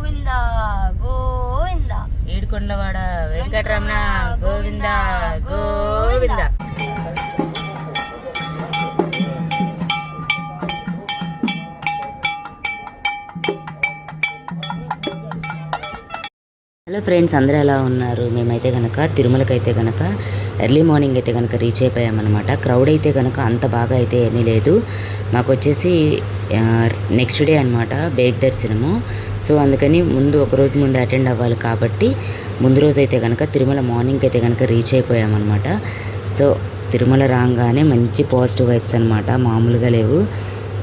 గోవింద గోవింద ఏడుకొండలవాడ Venkataramana Govinda Govinda. Hello friends, అందరూ ఎలా ఉన్నారు? మేమైతే కనుక తిరుమలకి అయితే కనుక ఎర్లీ మార్నింగ్ అయితే కనుక రీచ్ అయిపోయామన్నమాట. క్రౌడ్ అయితే కనుక అంత బాగా అయితే ఏమీ లేదు. మాకు వచ్చేసి నెక్స్ట్ డే అనమాట బేక్ దర్శనము. సో అందుకని ఒక రోజు ముందు అటెండ్ అవ్వాలి కాబట్టి ముందు రోజు అయితే కనుక తిరుమల మార్నింగ్ అయితే కనుక రీచ్ అయిపోయామన్నమాట. సో తిరుమల రాగానే మంచి పాజిటివ్ వైబ్స్ అనమాట, మామూలుగా లేవు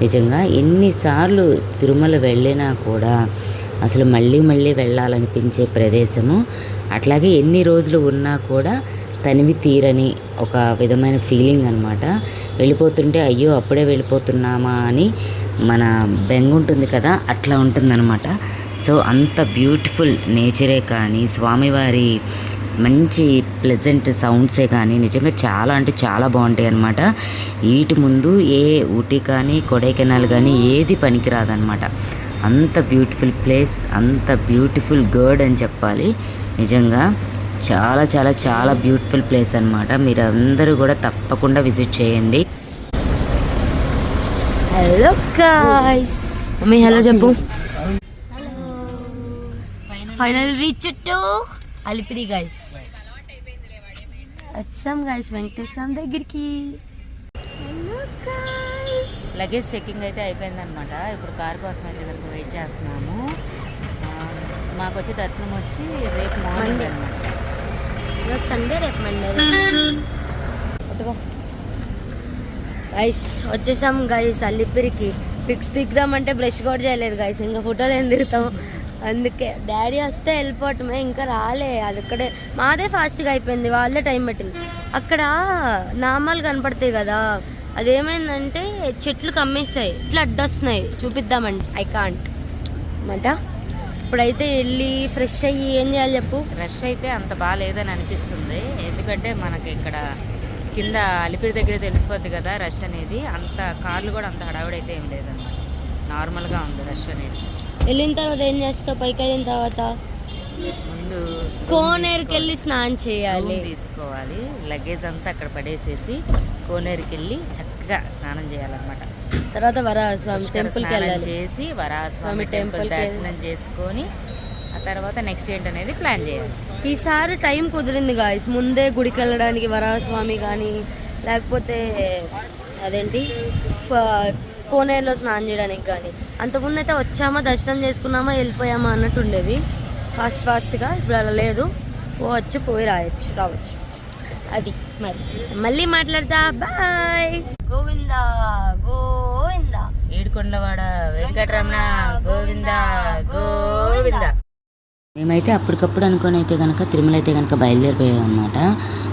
నిజంగా. ఎన్నిసార్లు తిరుమల వెళ్ళినా కూడా అసలు మళ్ళీ వెళ్ళాలనిపించే ప్రదేశము. అట్లాగే ఎన్ని రోజులు ఉన్నా కూడా తనివి తీరని ఒక విధమైన ఫీలింగ్ అనమాట. వెళ్ళిపోతుంటే అయ్యో అప్పుడే వెళ్ళిపోతున్నామా అని మన బెంగ ఉంటుంది కదా, అట్లా ఉంటుందన్నమాట. సో అంత బ్యూటిఫుల్ నేచరే కానీ, స్వామివారి మంచి ప్లెజెంట్ సౌండ్సే కానీ నిజంగా చాలా అంటే చాలా బాగుంటాయి అన్నమాట. వీటి ముందు ఏ ఊటీ కానీ కొడైకెనాల్ కానీ ఏది పనికిరాదనమాట. అంత బ్యూటిఫుల్ ప్లేస్, అంత బ్యూటిఫుల్ గర్డ్ అని చెప్పాలి. నిజంగా చాలా చాలా చాలా బ్యూటిఫుల్ ప్లేస్ అనమాట. మీరు అందరూ కూడా తప్పకుండా విజిట్ చేయండి. హలో గాయ్స్, మమ్మీ హలో చెప్పు. Final reach to Alipiri guys. వచ్చాం గైస్ వెంకటేశ్వరం దగ్గరికి. లగేజ్ చెక్కింగ్ అయితే అయిపోయిందనమాట. ఇప్పుడు కార్ కోసం అయితే కనుక వెయిట్ చేస్తున్నాము. మాకు వచ్చి దర్శనం వచ్చి రేపు మార్నింగ్ అనమాట. సండే, రేపు మండే. గైస్ వచ్చేసాం గైస్ అల్లిపిరికి. పిక్స్ దిగుదామంటే బ్రష్ కూడా చేయలేదు గైస్, ఇంకా ఫోటోలు ఏం దిగుతాం. అందుకే డాడీ వస్తే వెళ్ళిపోవటమే, ఇంకా రాలే. అది అక్కడే మాదే ఫాస్ట్గా అయిపోయింది, వాళ్ళే టైం పట్టింది. అక్కడ నామాలు కనపడతాయి కదా, అదేమైందంటే చెట్లు కమ్మేస్తాయి, ఇట్లా అడ్డొస్తున్నాయి. చూపిద్దామండి, ఐ కాంట్ అన్నమాట. ఇప్పుడైతే వెళ్ళి ఫ్రెష్ అయ్యి ఏం చేయాలి చెప్పు. రష్ అయితే అంత బాగాలేదని అనిపిస్తుంది, ఎందుకంటే మనకి ఇక్కడ కింద అలిపిరి దగ్గర తెలిసిపోద్ది కదా రష్ అనేది. అంత కార్లు కూడా అంత హడావుడైతే ఏం లేదన్నమాట, నార్మల్గా ఉంది రష్ అనేది. వెళ్ళిన తర్వాత ఏం చేస్తావు? పైకి వెళ్ళిన తర్వాత ముందు కోనేరుకి వెళ్ళి స్నానం చేయాలి, తీసుకోవాలి. లగేజ్ అంతా అక్కడ పడేసేసి కోనేరుకి వెళ్ళి చక్కగా స్నానం చేయాలన్నమాట. తర్వాత వరాహస్వామి టెంపుల్కి వెళ్ళాలి, చేసి వరాహస్వామి టెంపుల్ దర్శనం చేసుకొని ఆ తర్వాత నెక్స్ట్ ఏంటనేది ప్లాన్ చేయాలి. ఈసారి టైం కుదిరింది గాయస్, ముందే గుడికి వెళ్ళడానికి వరాహస్వామి కానీ లేకపోతే అదేంటి కోనేరులో స్నానం చేయడానికి కానీ. అంతకుముందు అయితే వచ్చామా దర్శనం చేసుకున్నామా వెళ్ళిపోయామా అన్నట్టు ఉండేది ఫాస్ట్గా. ఇప్పుడు అలా లేదు, పోవచ్చు, పోయి రావచ్చు. అది మరి మళ్ళీ మాట్లాడతా, బాయ్. గోవింద గోవింద ఏడుకొండలవాడ వెంకటరమణ గోవింద గోవింద. మేమైతే అప్పటికప్పుడు అనుకొని అయితే కనుక తిరుమల అయితే కనుక బయలుదేరిపోయాం అనమాట.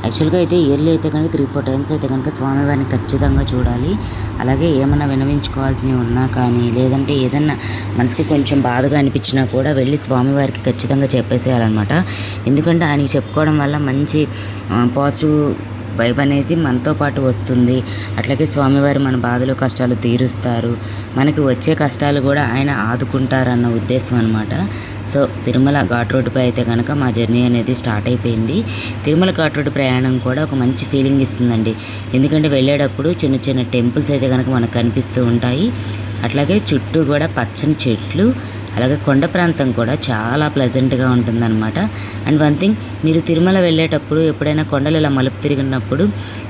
యాక్చువల్గా అయితే ఇయర్లీ అయితే కనుక 3-4 టైమ్స్ అయితే కనుక స్వామివారిని ఖచ్చితంగా చూడాలి. అలాగే ఏమన్నా వినవించుకోవాల్సినవి ఉన్నా కానీ, లేదంటే ఏదన్నా మనసుకి కొంచెం బాధగా అనిపించినా కూడా వెళ్ళి స్వామివారికి ఖచ్చితంగా చెప్పేసేయాలన్నమాట. ఎందుకంటే ఆయనకి చెప్పుకోవడం వల్ల మంచి పాజిటివ్ వైబ్ అనేది మనతో పాటు వస్తుంది. అట్లాగే స్వామివారు మన బాధలు కష్టాలు తీరుస్తారు, మనకి వచ్చే కష్టాలు కూడా ఆయన ఆదుకుంటారన్న ఉద్దేశం అనమాట. సో తిరుమల ఘాట్ రోడ్డుపై అయితే కనుక మా జర్నీ అనేది స్టార్ట్ అయిపోయింది. తిరుమల ఘాట్ రోడ్డు ప్రయాణం కూడా ఒక మంచి ఫీలింగ్ ఇస్తుందండి. ఎందుకంటే వెళ్ళేటప్పుడు చిన్న చిన్న టెంపుల్స్ అయితే కనుక మనకు కనిపిస్తూ ఉంటాయి. అట్లాగే చుట్టూ కూడా పచ్చని చెట్లు, అలాగే కొండ ప్రాంతం కూడా చాలా ప్లెజెంట్గా ఉంటుందన్నమాట. అండ్ వన్ థింగ్, మీరు తిరుమల వెళ్ళేటప్పుడు ఎప్పుడైనా కొండలు ఇలా మలుపు తిరిగినప్పుడు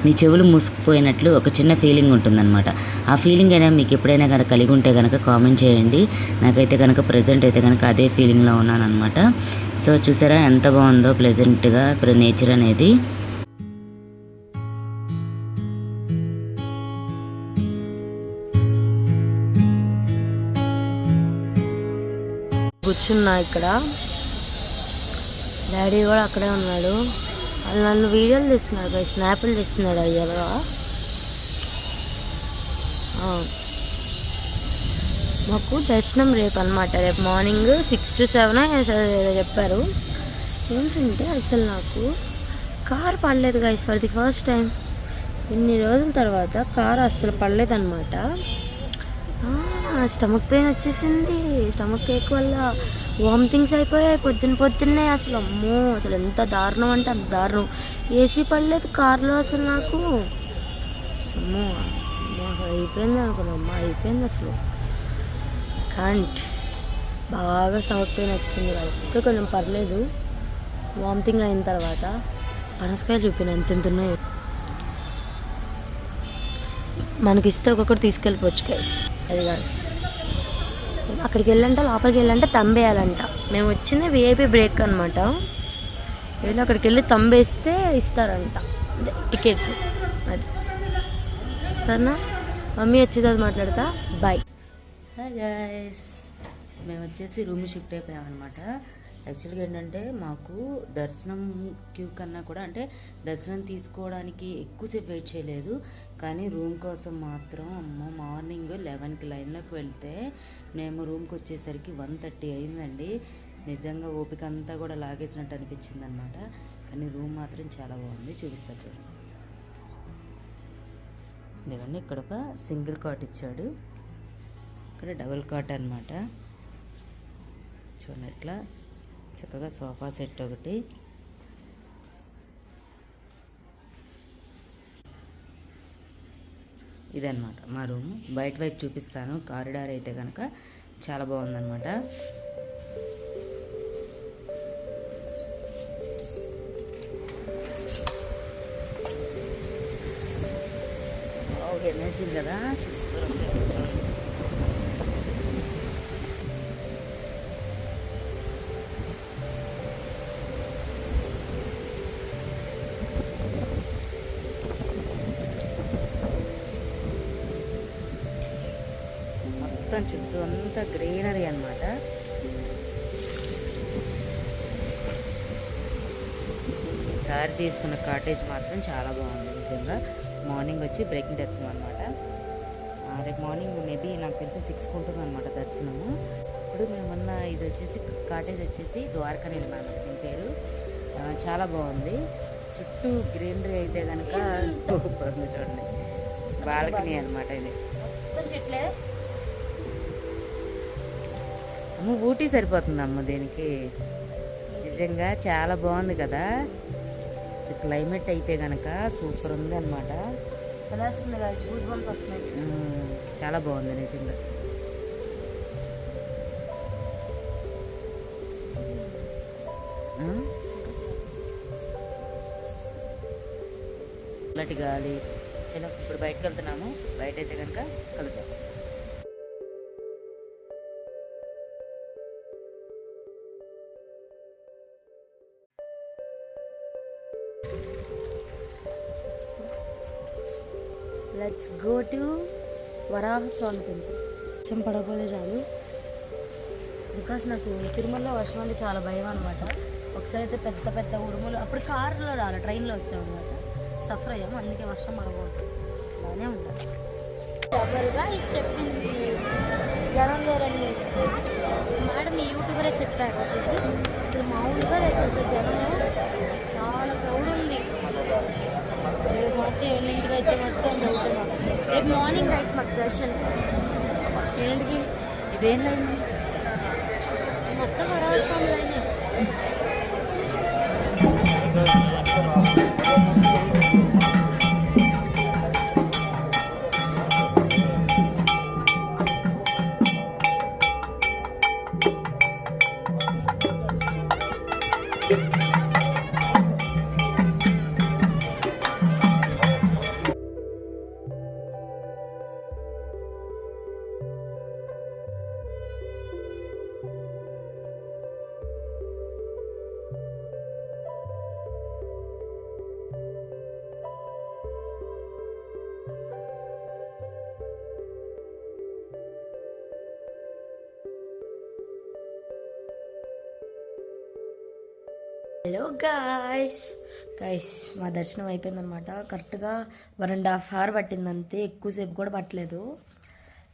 మీ చెవులు మూసుకుపోయినట్లు ఒక చిన్న ఫీలింగ్ ఉంటుందన్నమాట. ఆ ఫీలింగ్ అయినా మీకు ఎప్పుడైనా కనుక కలిగి ఉంటే కనుక కామెంట్ చేయండి. నాకైతే కనుక ప్రజెంట్ అయితే కనుక అదే ఫీలింగ్లో ఉన్నాను అనమాట. సో చూసారా ఎంత బాగుందో ప్లెజెంట్గా ఇప్పుడు నేచర్ అనేది. కూర్చున్నా ఇక్కడ, డాడీ కూడా అక్కడే ఉన్నాడు. వాళ్ళు నన్ను వీడియోలు తీస్తున్నాడు, స్నాప్లు తీస్తున్నాడు. అయ్యారా మాకు దర్శనం రేపు అనమాట. రేపు మార్నింగ్ 6 to 7 చెప్పారు. ఏంటంటే అసలు నాకు కార్ పడలేదు guys, for the first time ఇన్ని రోజుల తర్వాత కార్ అస్సలు పడలేదన్నమాట. స్టమక్ పెయిన్ వచ్చేసింది. స్టమక్ కేక్ వల్ల వామిటింగ్స్ అయిపోయాయి పొద్దున్నే. అసలు అమ్మో అసలు ఎంత దారుణం అంటే అంత దారుణం. ఏసీ పడలేదు కార్లో అసలు నాకు. అమ్మో అసలు అయిపోయింది అనుకున్నామ్మా, అయిపోయింది అసలు. కాంట్ బాగా స్టమక్ పెయిన్ వచ్చింది కదా. ఇప్పుడు కొంచెం పర్లేదు వామిటింగ్ అయిన తర్వాత. పనసకాయలు చూపిన ఎంత ఉన్నాయో. మనకి ఇస్తే ఒక్కొక్కటి తీసుకెళ్ళిపోవచ్చు గైస్. అది కాదు అక్కడికి వెళ్ళంటే లోపలికి వెళ్ళంటే తంబేయాలంట. మేము వచ్చింది విఐపి బ్రేక్ అనమాట. ఏదో అక్కడికి వెళ్ళి తంబేస్తే ఇస్తారంట అదే టికెట్స్. అది సరేనా, మమ్మీ వచ్చేది మాట్లాడతా. బాయ్. హాయ్ గైస్, మేము వచ్చేసి రూమ్ షిఫ్ట్ అయిపోయామన్నమాట. యాక్చువల్గా ఏంటంటే మాకు దర్శనం క్యూ కన్నా కూడా అంటే దర్శనం తీసుకోవడానికి ఎక్కువసేపు వెయిట్ చేయలేదు, కానీ రూమ్ కోసం మాత్రం అమ్మో మార్నింగ్ 11కి లైన్లోకి వెళ్తే మేము రూమ్కి వచ్చేసరికి 1:30 అయిందండి. నిజంగా ఓపిక అంతా కూడా లాగేసినట్టు అనిపించింది అనమాట. కానీ రూమ్ మాత్రం చాలా బాగుంది, చూపిస్తా చూడండి. ఇదిగోండి, ఇక్కడ ఒక సింగిల్ కాట్ ఇచ్చాడు, ఇక్కడ డబుల్ కాట్ అనమాట. చూడండి ఇట్లా చక్కగా సోఫా సెట్ ఒకటి. ఇదన్నమాట మా రూమ్. బయట వైపు చూపిస్తాను. కారిడార్ అయితే కనుక చాలా బాగుందన్నమాట. ఓకే మెసేజ్ కదా, సూపర్ ఉంది. మొత్తం చుట్టూ అంతా గ్రీనరీ అన్నమాట. ఈసారి తీసుకున్న కాటేజ్ మాత్రం చాలా బాగుంది నిజంగా. మార్నింగ్ వచ్చి బ్రేకింగ్ దర్శనం అనమాట. రేపు మార్నింగ్ మేబీ నాకు తెలిసి 6కి ఉంటుంది అనమాట దర్శనము. ఇప్పుడు మేమున్న ఇది వచ్చేసి కాటేజ్ వచ్చేసి ద్వారకా నిర్మాణం దీని పేరు. చాలా బాగుంది. చుట్టూ గ్రీనరీ అయితే కనుక చూడండి, బాల్కనీ అనమాట ఇది. చెట్లే అమ్మ ఊటీ సరిపోతుంది అమ్మ దీనికి. నిజంగా చాలా బాగుంది కదా. క్లైమేట్ అయితే కనుక సూపర్ ఉంది అనమాట. చాలా బాగుంది నిజంగా. చల్లటి గాలి. చలో ఇప్పుడు బయటకు వెళ్తున్నాము. బయట అయితే కనుక కలుద్దాం. Let's go to Varahaswami temple. వర్షం పడకపోతే చాలు, బికాస్ నాకు తిరుమలలో వర్షం అంటే చాలా భయం అనమాట. ఒకసారి అయితే పెద్ద పెద్ద ఉరుములు, అప్పుడు కారులో రాలే ట్రైన్లో వచ్చాం అనమాట. సఫర్ అయ్యాము, అందుకే వర్షం పడకూడదు, బాగానే ఉంటుంది. ఎవరుగా ఇది చెప్పింది జనం లేరండి మేడం, ఈ యూట్యూబరే చెప్పారు. అసలు మామూలుగా లేదు అసలు, జనం చాలా క్రౌడ్ ఉంది. రేపు మొత్తం 8ంటికి అయితే మొత్తం డౌట్. రేపు మార్నింగ్ గైస్ మాకు దర్శనం 8ంటికి. ఇదేం లైన్ మొత్తం వరాహస్వామి లైనే. హలో గైస్ మా దర్శనం అయిపోయిందనమాట. కరెక్ట్గా 1.5 hour పట్టింది అంతే, ఎక్కువసేపు కూడా పట్టలేదు.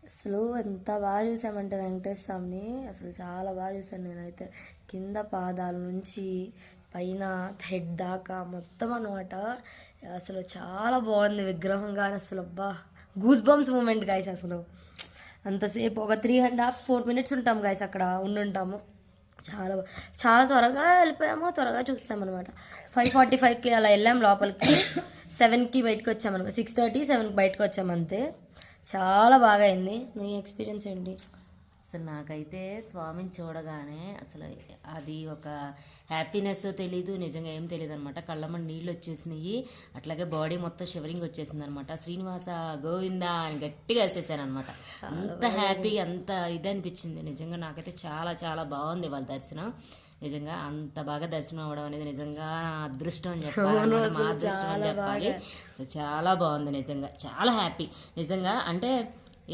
అసలు ఎంత బాగా చూసామంటే వెంకటేశ్వర స్వామిని అసలు చాలా బాగా చూసాను నేనైతే. కింద పాదాల నుంచి పైన హెడ్ దాకా మొత్తం అనమాట. అసలు చాలా బాగుంది విగ్రహం కానీ. అసలు అబ్బా గూస్ బంప్స్ మూమెంట్ గైస్. అంతసేపు ఒక 3.5-4 మినిట్స్ ఉంటాం గైస్ అక్కడ ఉండుంటాము. చాలా చాలా త్వరగా వెళ్ళిపోయాము, త్వరగా చూస్తామన్నమాట. 5:45కి అలా వెళ్ళాం లోపలికి, 7కి బయటకు వచ్చామన్నమాట. 6:30, 7కి బయటకు వచ్చాము అంతే. చాలా బాగా అయింది. నీ ఎక్స్పీరియన్స్ ఏంటి? అసలు నాకైతే స్వామిని చూడగానే అసలు అది ఒక హ్యాపీనెస్ తెలీదు, నిజంగా ఏం తెలియదు అనమాట. కళ్ళమ్మని నీళ్ళు వచ్చేసినాయి, అట్లాగే బాడీ మొత్తం షివరింగ్ వచ్చేసింది అనమాట. శ్రీనివాస గోవిందా అని గట్టిగా వేసేసాను అనమాట. అంత హ్యాపీ, అంత ఇది అనిపించింది నిజంగా. నాకైతే చాలా చాలా బాగుంది వాళ్ళ దర్శనం. నిజంగా అంత బాగా దర్శనం అవ్వడం అనేది నిజంగా నా అదృష్టం అని చెప్పాలి, మా అదృష్టం అని చెప్పాలి. అసలు చాలా బాగుంది నిజంగా, చాలా హ్యాపీ నిజంగా. అంటే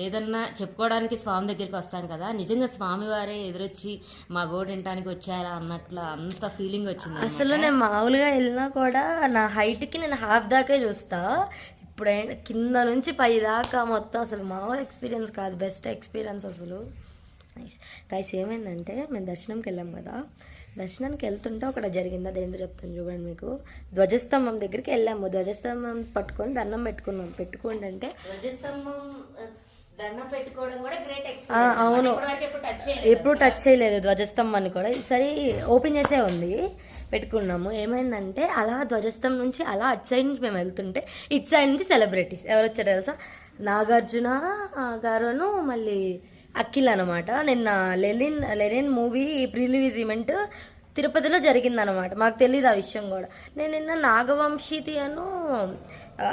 ఏదన్నా చెప్పుకోవడానికి స్వామి దగ్గరికి వస్తాం కదా, నిజంగా స్వామివారే ఎదురొచ్చి మా గోడు వినటానికి వచ్చారా అన్నట్లు అంత ఫీలింగ్ వచ్చింది. అసలు నేను మామూలుగా వెళ్ళినా కూడా నా హైట్కి నేను హాఫ్ దాకే చూస్తా, ఇప్పుడైనా కింద నుంచి పై దాకా మొత్తం అసలు మామూలు ఎక్స్పీరియన్స్ కాదు, బెస్ట్ ఎక్స్పీరియన్స్ అసలు. Nice guys. ఏమైందంటే మేము దర్శనంకి వెళ్ళాం కదా, దర్శనానికి వెళ్తుంటే ఒకటి జరిగింది, అదేంటో చెప్తాను చూడండి మీకు. ధ్వజస్తంభం దగ్గరికి వెళ్ళాము, ధ్వజస్తంభం పట్టుకొని దండం పెట్టుకుంటే ధ్వజస్తంభం దండం పెట్టుకోవడం కూడా గ్రేట్ అవును, ఎప్పుడు టచ్ చేయలేదు ధ్వజస్తంభాన్ని కూడా. ఈసారి ఓపెన్ చేసే ఉంది, పెట్టుకున్నాము. ఏమైందంటే అలా ధ్వజస్తంభం నుంచి అలా అటు సైడ్ నుంచి మేము వెళ్తుంటే ఇటు సైడ్ నుంచి సెలబ్రిటీస్ ఎవరు వచ్చారో తెలుసా? నాగార్జున గారును మళ్ళీ అఖిల్ అనమాట. నిన్న Lenin movie pre release event తిరుపతిలో జరిగిందనమాట. మాకు తెలియదు ఆ విషయం కూడా. నేను నిన్న నాగవంశీది అను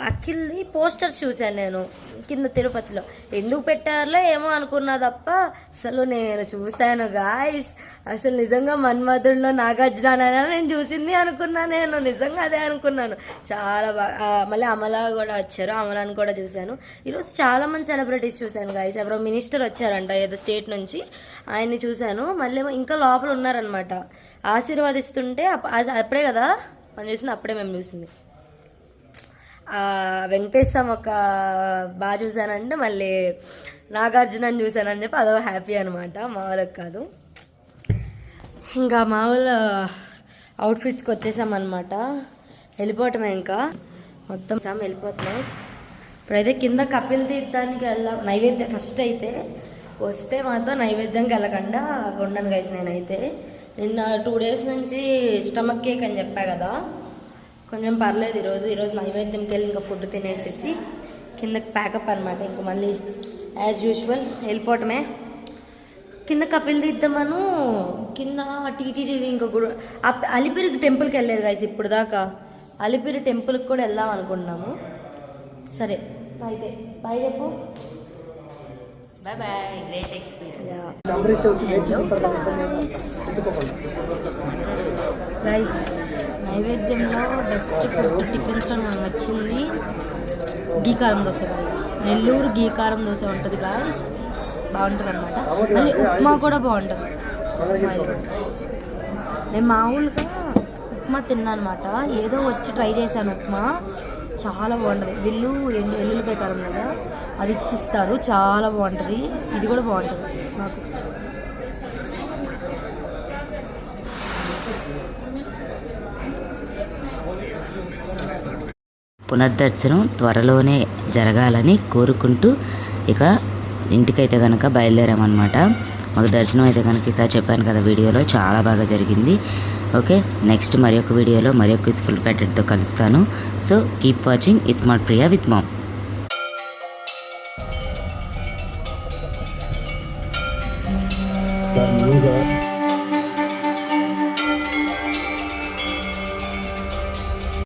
అఖిల్ది పోస్టర్స్ చూశాను నేను కింద తిరుపతిలో. ఎందుకు పెట్టారో ఏమో అనుకున్నా తప్ప అసలు నేను చూశాను గాయస్. అసలు నిజంగా మన్మధుడిలో నాగార్జున నేను చూసింది అనుకున్నా, నేను నిజంగా అదే అనుకున్నాను. చాలా బాగా. మళ్ళీ అమలా కూడా వచ్చారు, అమలాని కూడా చూశాను. ఈరోజు చాలా మంది సెలబ్రిటీస్ చూశాను గాయస్. ఎవరో మినిస్టర్ వచ్చారంట ఏదో స్టేట్ నుంచి, ఆయన్ని చూశాను. మళ్ళీ ఇంకా లోపల ఉన్నారనమాట ఆశీర్వాదిస్తుంటే. అప్పుడే కదా మనం చూసింది, అప్పుడే మేము చూసింది. వెంకటేశ్వరం ఒక బాగా చూశానంటే మళ్ళీ నాగార్జునని చూశానని చెప్పి అదో హ్యాపీ అనమాట, మామూలుగా కాదు. ఇంకా మామూలు అవుట్ఫిట్స్కి వచ్చేసామన్నమాట, వెళ్ళిపోవటమే ఇంకా మొత్తం వెళ్ళిపోతున్నాం. ఇప్పుడైతే కింద కపిల్ తీర్థానికి వెళ్దాం. నైవేద్యం ఫస్ట్ అయితే వస్తే మాత్రం నైవేద్యంకి వెళ్ళకుండా ఉండను గైస్. నేనైతే నిన్న 2 days నుంచి స్టమక్ కేక్ అని చెప్పా కదా, కొంచెం పర్లేదు ఈరోజు నైవేద్యంకి వెళ్ళి ఇంకా ఫుడ్ తినేసేసి కిందకి ప్యాకప్ అనమాట. ఇంకా మళ్ళీ యాజ్ యూజువల్ వెళ్ళిపోవటమే. కింద కపిల్ తీద్దామను కింద టీటీడీది ఇంకా గుడి అలిపిరి టెంపుల్కి వెళ్ళలేదు గైస్ ఇప్పుడు దాకా. అలిపిరి టెంపుల్కి కూడా వెళ్దాం అనుకున్నాము. సరే అయితే బాయ్ చెప్పు. Bye bye, great experience guys. నైవేద్యంలో బెస్ట్ ఫుడ్ టిఫిన్స్లో నాకు నచ్చింది గీకారం దోశ గైస్. నెల్లూరు గీకారం దోశ ఉంటుంది గాయస్, బాగుంటుంది అనమాట. అది ఉప్మా కూడా బాగుంటుంది. నేను మామూలుగా ఉప్మా తిన్నా అనమాట, ఏదో వచ్చి ట్రై చేశాను ఉప్మా, చాలా బాగుంటుంది. వీళ్ళు ఎల్లుల్లిపాయ కారం కదా అది ఇచ్చిస్తారు, చాలా బాగుంటుంది. ఇది కూడా బాగుంటుంది నాకు. పునర్దర్శనం త్వరలోనే జరగాలని కోరుకుంటూ ఇక ఇంటికైతే కనుక బయలుదేరామన్నమాట. మాకు దర్శనం అయితే కనుక ఈసారి చెప్పాను కదా వీడియోలో, చాలా బాగా జరిగింది. ఓకే, నెక్స్ట్ మరి ఒక వీడియోలో మరి ఒక యూస్ఫుల్ కంటెంట్తో కలుస్తాను. So keep watching smart Priya with ma'am.